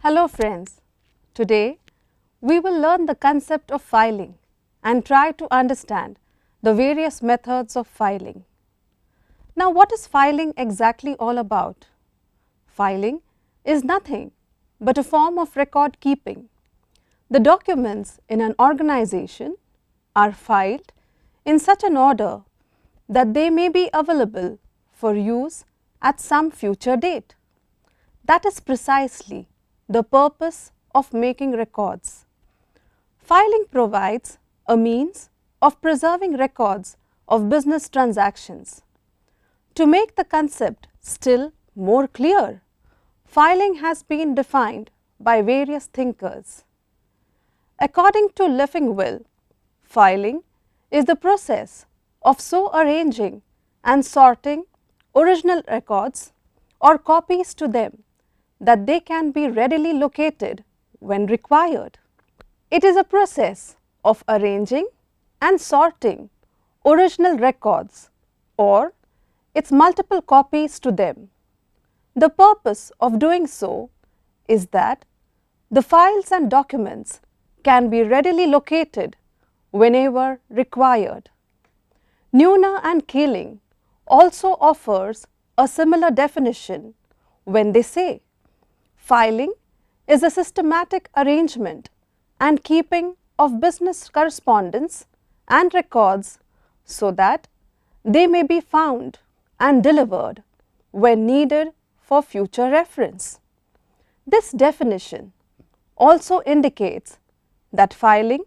Hello friends, today we will learn the concept of filing and try to understand the various methods of filing. Now what is filing exactly all about? Filing is nothing but a form of record keeping. The documents in an organization are filed in such an order that they may be available for use at some future date. That is precisely the purpose of making records. Filing provides a means of preserving records of business transactions. To make the concept still more clear, filing has been defined by various thinkers. According to Leffingwell, filing is the process of so arranging and sorting original records or copies to them that they can be readily located when required. It is a process of arranging and sorting original records or its multiple copies to them. The purpose of doing so is that the files and documents can be readily located whenever required. Neuner and Keeling also offers a similar definition when they say, filing is a systematic arrangement and keeping of business correspondence and records so that they may be found and delivered when needed for future reference. This definition also indicates that filing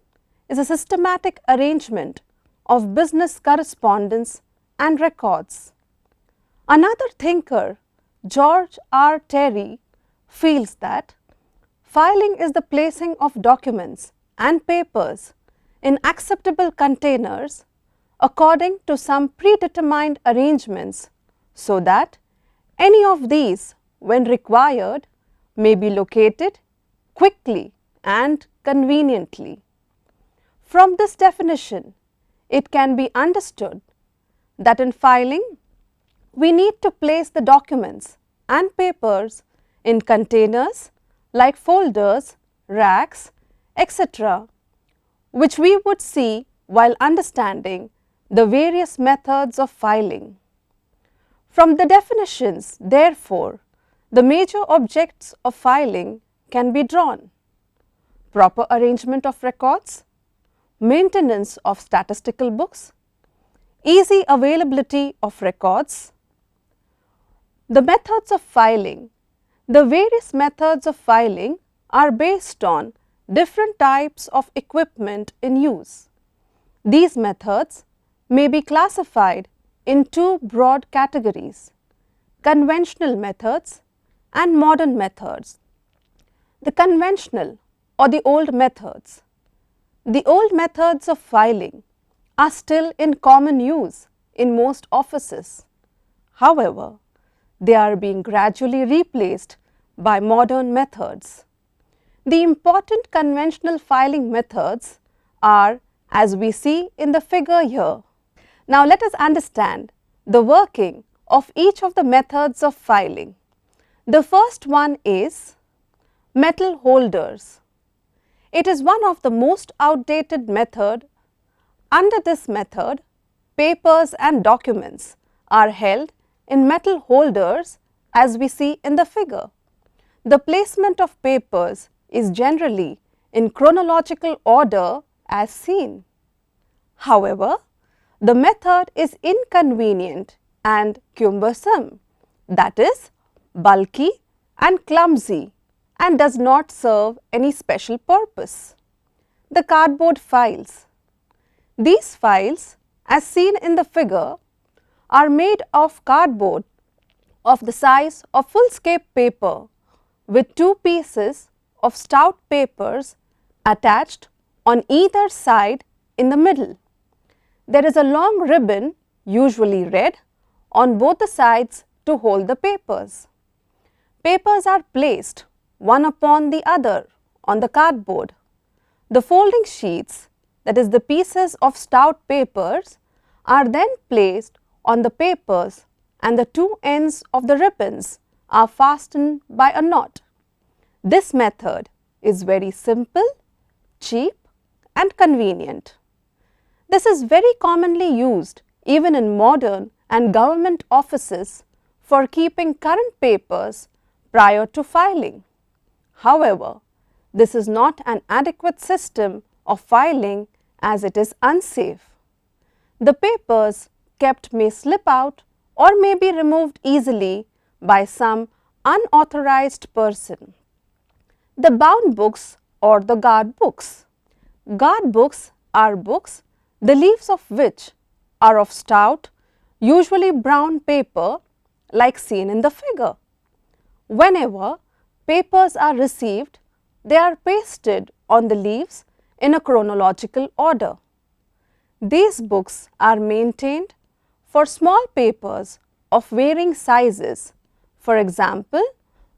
is a systematic arrangement of business correspondence and records. Another thinker, George R. Terry, feels that filing is the placing of documents and papers in acceptable containers according to some predetermined arrangements so that any of these, when required, may be located quickly and conveniently. From this definition, it can be understood that in filing, we need to place the documents and papers in containers like folders, racks, etc., which we would see while understanding the various methods of filing. From the definitions, therefore, the major objects of filing can be drawn: proper arrangement of records, maintenance of statistical books, easy availability of records. The methods of filing. The various methods of filing are based on different types of equipment in use. These methods may be classified in two broad categories: conventional methods and modern methods. The conventional or the old methods. The old methods of filing are still in common use in most offices. However, they are being gradually replaced by modern methods. The important conventional filing methods are as we see in the figure here. Now let us understand the working of each of the methods of filing. The first one is metal holders. It is one of the most outdated method. Under this method, papers and documents are held in metal holders as we see in the figure. The placement of papers is generally in chronological order as seen. However, the method is inconvenient and cumbersome, that is, bulky and clumsy, and does not serve any special purpose. The cardboard files. These files, as seen in the figure, are made of cardboard of the size of foolscap paper with two pieces of stout papers attached on either side in the middle. There is a long ribbon, usually red, on both the sides to hold the papers. Papers are placed one upon the other on the cardboard. The folding sheets, that is the pieces of stout papers, are then placed on the papers and the two ends of the ribbons are fastened by a knot. This method is very simple, cheap and convenient. This is very commonly used even in modern and government offices for keeping current papers prior to filing. However, this is not an adequate system of filing as it is unsafe. The papers kept may slip out or may be removed easily by some unauthorized person. The bound books or the guard books. Guard books are books the leaves of which are of stout, usually brown paper like seen in the figure. Whenever papers are received, they are pasted on the leaves in a chronological order. These books are maintained for small papers of varying sizes. For example,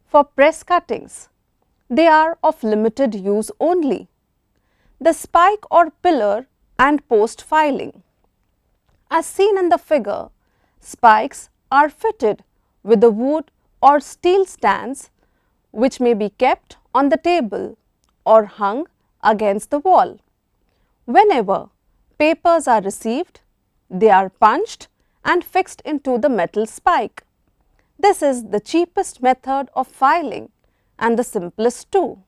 for press cuttings, they are of limited use only. The spike or pillar and post filing. As seen in the figure, spikes are fitted with the wood or steel stands which may be kept on the table or hung against the wall. Whenever papers are received, they are punched and fixed into the metal spike. This is the cheapest method of filing and the simplest too.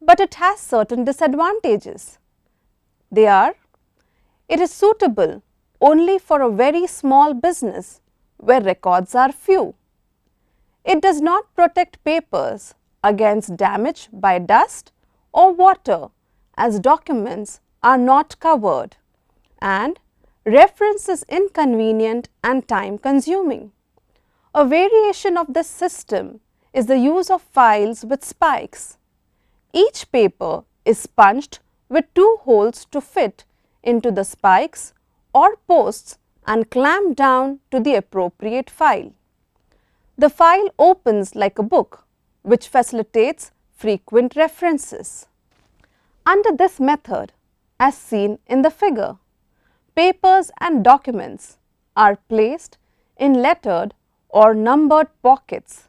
But it has certain disadvantages. They are, it is suitable only for a very small business where records are few. It does not protect papers against damage by dust or water as documents are not covered, and reference is inconvenient and time consuming. A variation of this system is the use of files with spikes. Each paper is punched with 2 holes to fit into the spikes or posts and clamped down to the appropriate file. The file opens like a book, which facilitates frequent references. Under this method, as seen in the figure, papers and documents are placed in lettered or numbered pockets.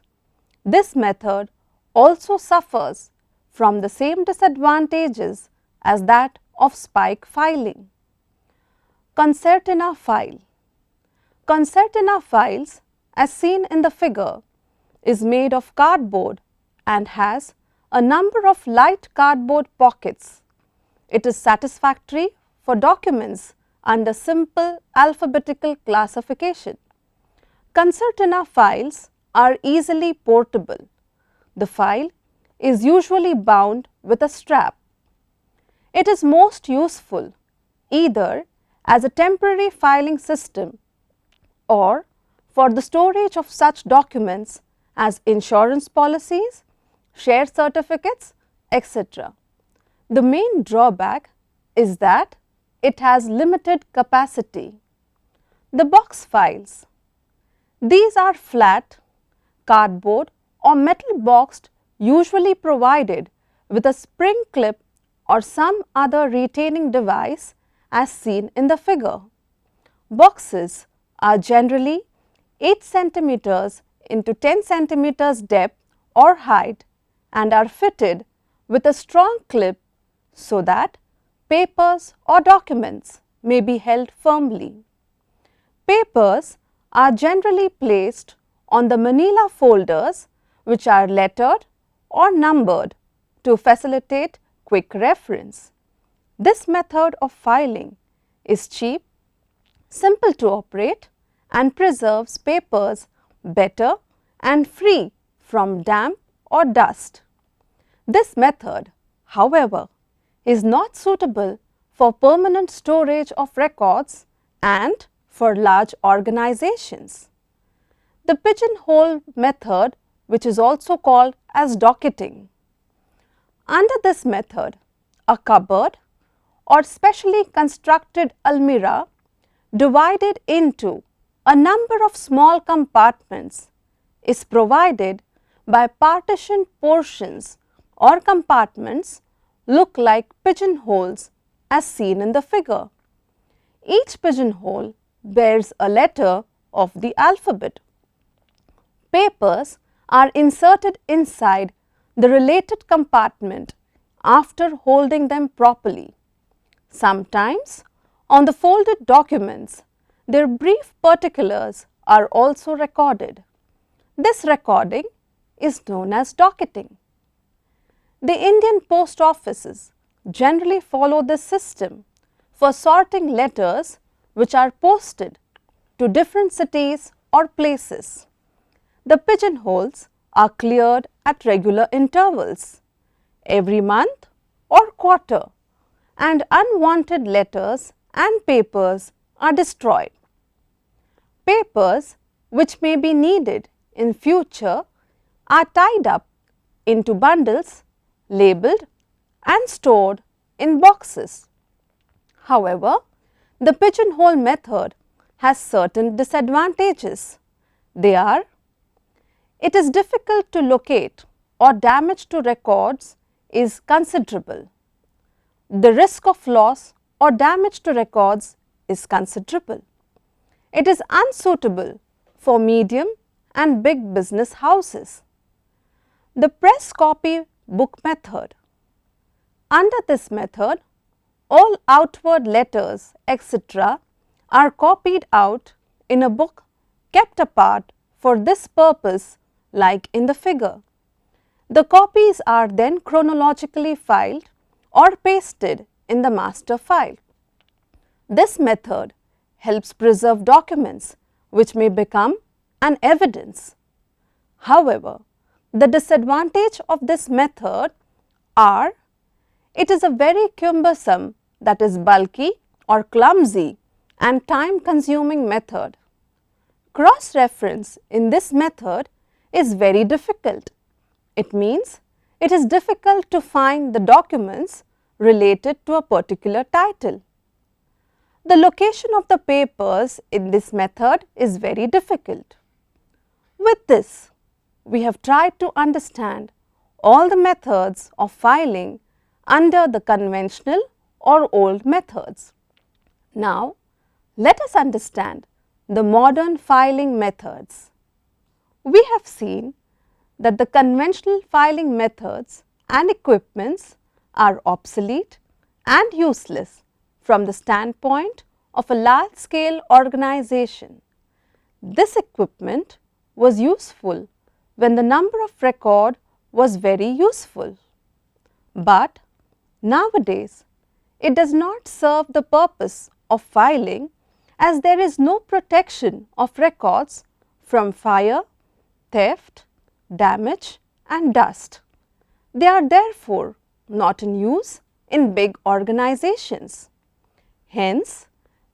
This method also suffers from the same disadvantages as that of spike filing. Concertina file. Concertina files, as seen in the figure, is made of cardboard and has a number of light cardboard pockets. It is satisfactory for documents under simple alphabetical classification. Concertina files are easily portable. The file is usually bound with a strap. It is most useful either as a temporary filing system or for the storage of such documents as insurance policies, share certificates, etc. The main drawback is that it has limited capacity. The box files. These are flat, cardboard or metal boxed, usually provided with a spring clip or some other retaining device as seen in the figure. Boxes are generally 8 centimeters into 10 centimeters depth or height and are fitted with a strong clip so that papers or documents may be held firmly. Papers are generally placed on the manila folders which are lettered or numbered to facilitate quick reference. This method of filing is cheap, simple to operate and preserves papers better and free from damp or dust. This method, however, is not suitable for permanent storage of records and for large organizations. The pigeonhole method, which is also called as docketing. Under this method, a cupboard or specially constructed almirah divided into a number of small compartments is provided by partitioned portions or compartments look like pigeonholes as seen in the figure. Each pigeonhole bears a letter of the alphabet. Papers are inserted inside the related compartment after holding them properly. Sometimes on the folded documents, their brief particulars are also recorded. This recording is known as docketing. The Indian post offices generally follow this system for sorting letters which are posted to different cities or places. The pigeonholes are cleared at regular intervals, every month or quarter, and unwanted letters and papers are destroyed. Papers which may be needed in future are tied up into bundles, labelled and stored in boxes. However, the pigeonhole method has certain disadvantages. They are: it is difficult to locate or damage to records is considerable. The risk of loss or damage to records is considerable. It is unsuitable for medium and big business houses. The press copy book method. Under this method, all outward letters, etc., are copied out in a book kept apart for this purpose, like in the figure. The copies are then chronologically filed or pasted in the master file. This method helps preserve documents which may become an evidence. However, the disadvantage of this method are: it is a very cumbersome, that is bulky or clumsy and time consuming method. Cross reference in this method is very difficult. It means it is difficult to find the documents related to a particular title. The location of the papers in this method is very difficult. With this, we have tried to understand all the methods of filing under the conventional or old methods. Now, let us understand the modern filing methods. We have seen that the conventional filing methods and equipments are obsolete and useless from the standpoint of a large scale organization. This equipment was useful when the number of record was very useful, but nowadays it does not serve the purpose of filing, as there is no protection of records from fire, theft, damage and dust. They are therefore not in use in big organizations. Hence,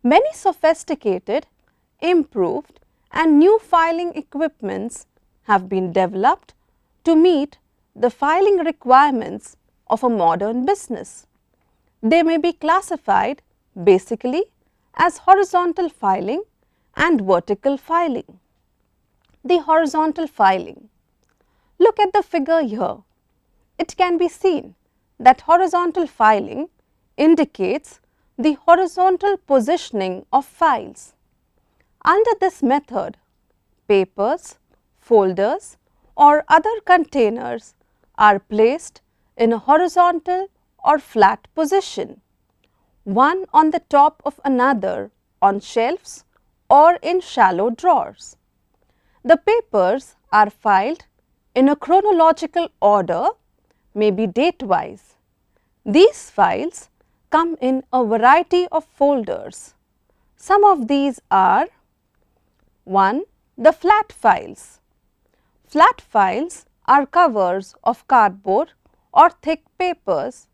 many sophisticated, improved and new filing equipments have been developed to meet the filing requirements of a modern business. They may be classified basically as horizontal filing and vertical filing. The horizontal filing. Look at the figure here. It can be seen that horizontal filing indicates the horizontal positioning of files. Under this method, papers, folders or other containers are placed in a horizontal or flat position, one on the top of another on shelves or in shallow drawers. The papers are filed in a chronological order, maybe date-wise. These files come in a variety of folders. Some of these are: 1. The flat files. Flat files are covers of cardboard or thick papers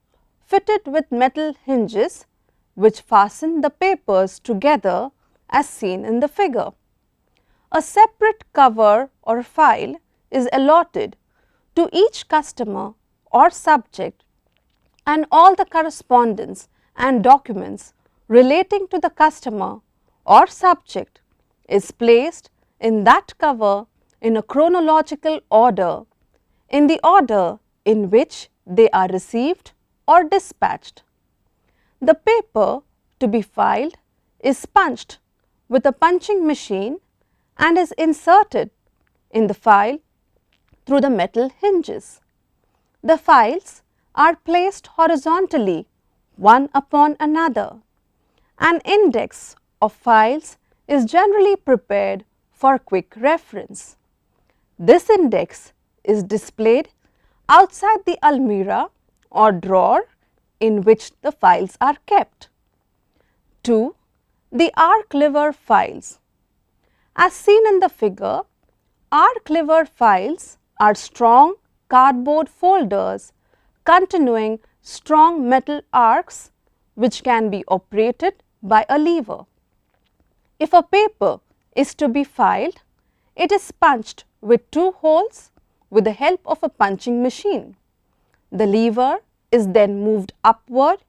fitted with metal hinges which fasten the papers together as seen in the figure. A separate cover or file is allotted to each customer or subject, and all the correspondence and documents relating to the customer or subject is placed in that cover in a chronological order, in the order in which they are received or dispatched. The paper to be filed is punched with a punching machine and is inserted in the file through the metal hinges. the files are placed horizontally one upon another. An index of files is generally prepared for quick reference. This index is displayed outside the almirah or drawer in which the files are kept. 2. The arc lever files. As seen in the figure, arc lever files are strong cardboard folders containing strong metal arcs which can be operated by a lever. If a paper is to be filed, it is punched with 2 holes with the help of a punching machine. The lever is then moved upward,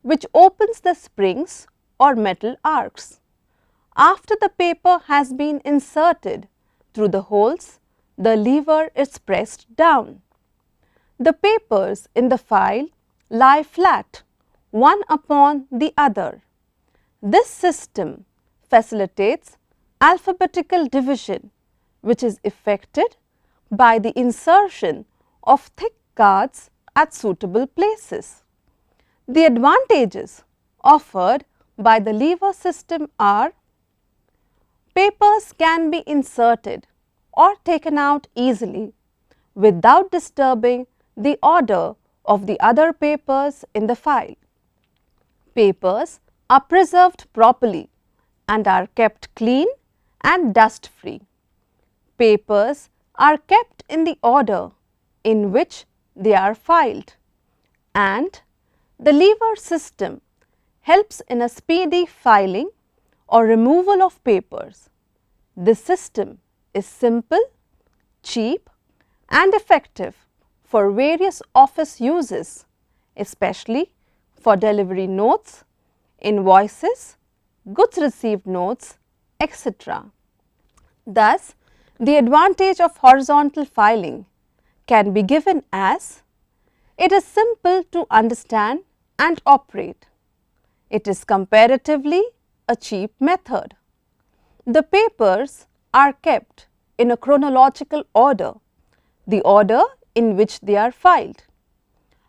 which opens the springs or metal arcs. After the paper has been inserted through the holes, the lever is pressed down. The papers in the file lie flat, one upon the other. This system facilitates alphabetical division, which is effected by the insertion of thick cards at suitable places. The advantages offered by the lever system are: papers can be inserted or taken out easily without disturbing the order of the other papers in the file. Papers are preserved properly and are kept clean and dust free. Papers are kept in the order in which they are filed, and the lever system helps in a speedy filing or removal of papers. This system is simple, cheap and effective for various office uses, especially for delivery notes, invoices, goods received notes, etc. Thus, the advantage of horizontal filing can be given as: it is simple to understand and operate. It is comparatively a cheap method. The papers are kept in a chronological order, the order in which they are filed.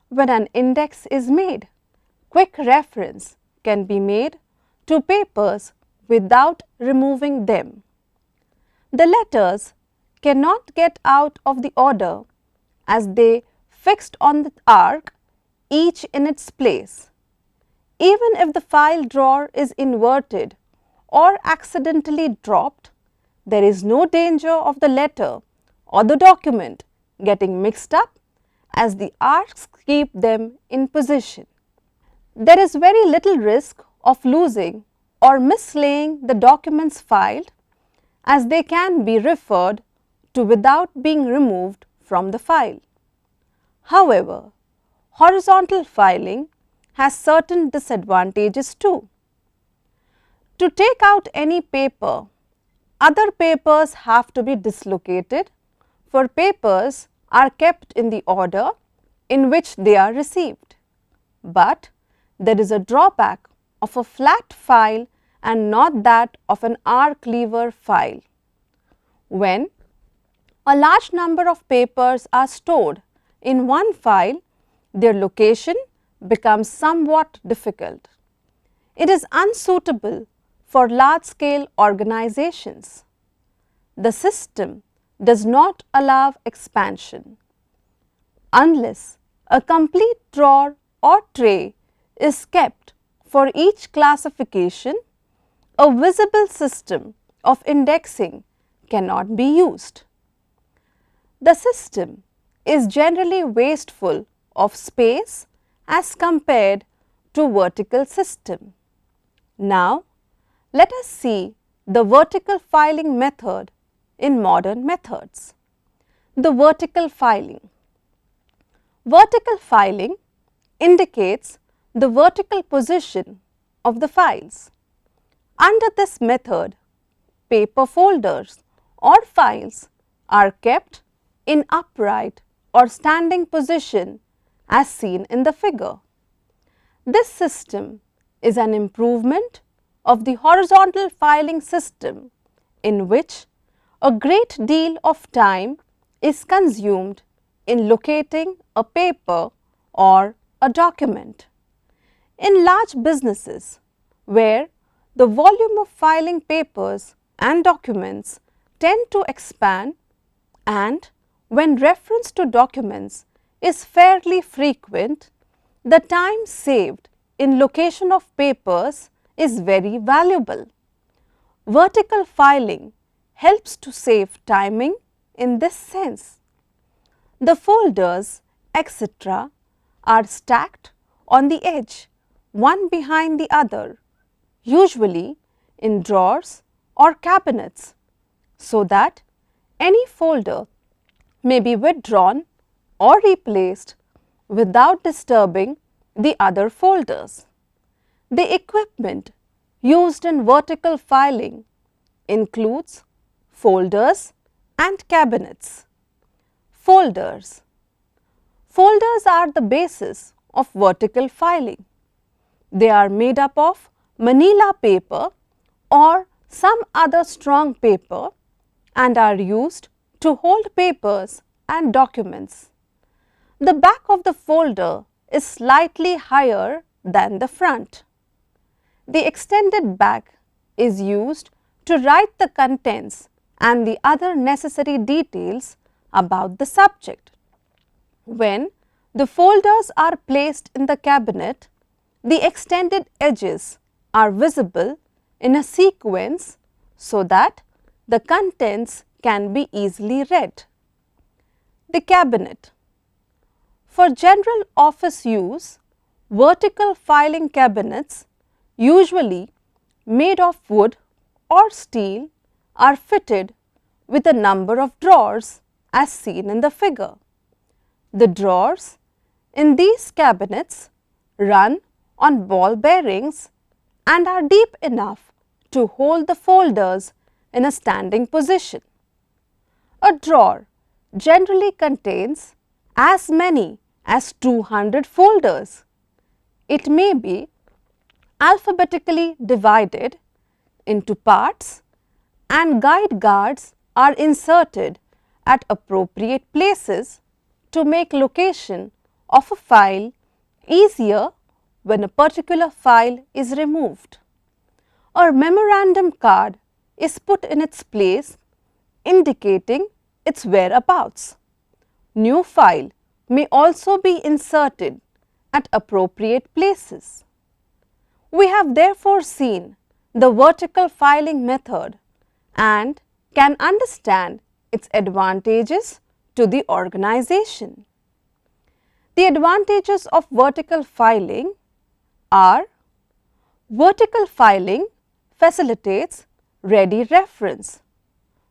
When an index is made, quick reference can be made to papers without removing them. The letters cannot get out of the order as they fixed on the arc, each in its place. Even if the file drawer is inverted or accidentally dropped, there is no danger of the letter or the document getting mixed up as the arcs keep them in position. There is very little risk of losing or mislaying the documents filed, as they can be referred to without being removed from the file. However, horizontal filing has certain disadvantages too. To take out any paper, other papers have to be dislocated, for papers are kept in the order in which they are received. But there is a drawback of a flat file and not that of an arc lever file. When a large number of papers are stored in one file, their location becomes somewhat difficult. It is unsuitable for large scale organizations. The system does not allow expansion. Unless a complete drawer or tray is kept for each classification, a visible system of indexing cannot be used. The system is generally wasteful of space as compared to vertical system. Now, let us see the vertical filing method in modern methods. The vertical filing. Vertical filing indicates the vertical position of the files. Under this method, paper folders or files are kept in upright or standing position as seen in the figure. This system is an improvement of the horizontal filing system, in which a great deal of time is consumed in locating a paper or a document. In large businesses, where the volume of filing papers and documents tend to expand, and when reference to documents is fairly frequent, the time saved in location of papers is very valuable. Vertical filing helps to save timing in this sense. The folders, etc., are stacked on the edge, one behind the other, usually in drawers or cabinets, so that any folder may be withdrawn or replaced without disturbing the other folders. The equipment used in vertical filing includes folders and cabinets. Folders. Folders are the basis of vertical filing. They are made up of manila paper or some other strong paper and are used to hold papers and documents. The back of the folder is slightly higher than the front. The extended back is used to write the contents and the other necessary details about the subject. When the folders are placed in the cabinet, the extended edges are visible in a sequence so that the contents can be easily read. The cabinet. For general office use, vertical filing cabinets, usually made of wood or steel, are fitted with a number of drawers as seen in the figure. The drawers in these cabinets run on ball bearings and are deep enough to hold the folders in a standing position. A drawer generally contains as many as 200 folders. It may be alphabetically divided into parts and guide guards are inserted at appropriate places to make location of a file easier when a particular file is removed. A memorandum card is put in its place indicating its whereabouts. New file may also be inserted at appropriate places. We have therefore seen the vertical filing method and can understand its advantages to the organization. The advantages of vertical filing are: vertical filing facilitates ready reference.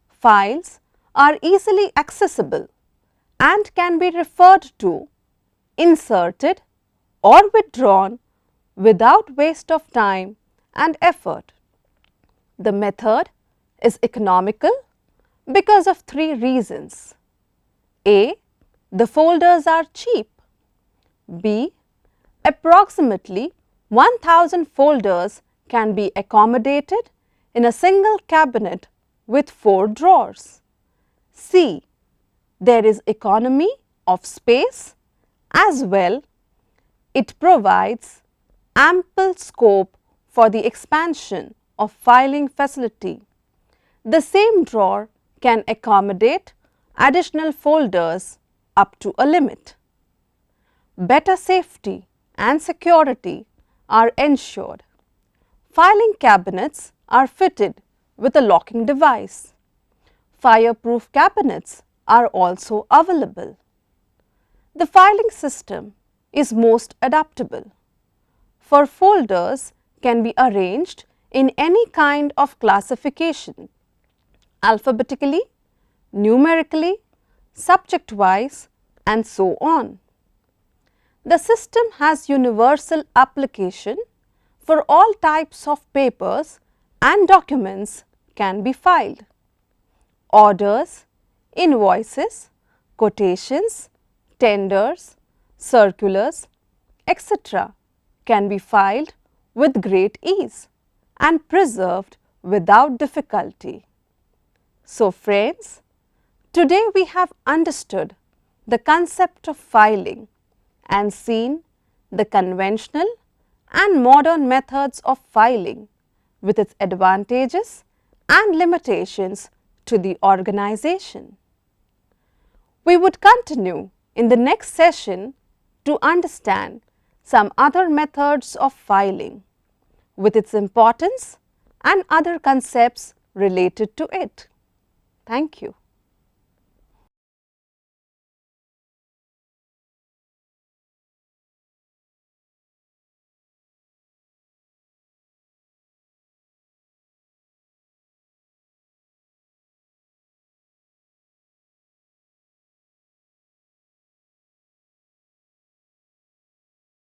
Files are easily accessible and can be referred to, inserted or withdrawn without waste of time and effort. The method is economical because of three reasons. A. The folders are cheap. B. Approximately 1000 folders can be accommodated in a single cabinet with 4 drawers. C. There is economy of space as well. It provides ample scope for the expansion of filing facility. The same drawer can accommodate additional folders up to a limit. Better safety and security are ensured. Filing cabinets are fitted with a locking device. Fireproof cabinets are also available. The filing system is most adaptable. For folders can be arranged in any kind of classification: alphabetically, numerically, subject-wise, and so on. The system has universal application for all types of papers and documents can be filed. Orders, invoices, quotations, tenders, circulars, etc. can be filed with great ease and preserved without difficulty. So friends, today we have understood the concept of filing and seen the conventional and modern methods of filing with its advantages and limitations to the organization. We would continue in the next session to understand some other methods of filing with its importance and other concepts related to it. Thank you.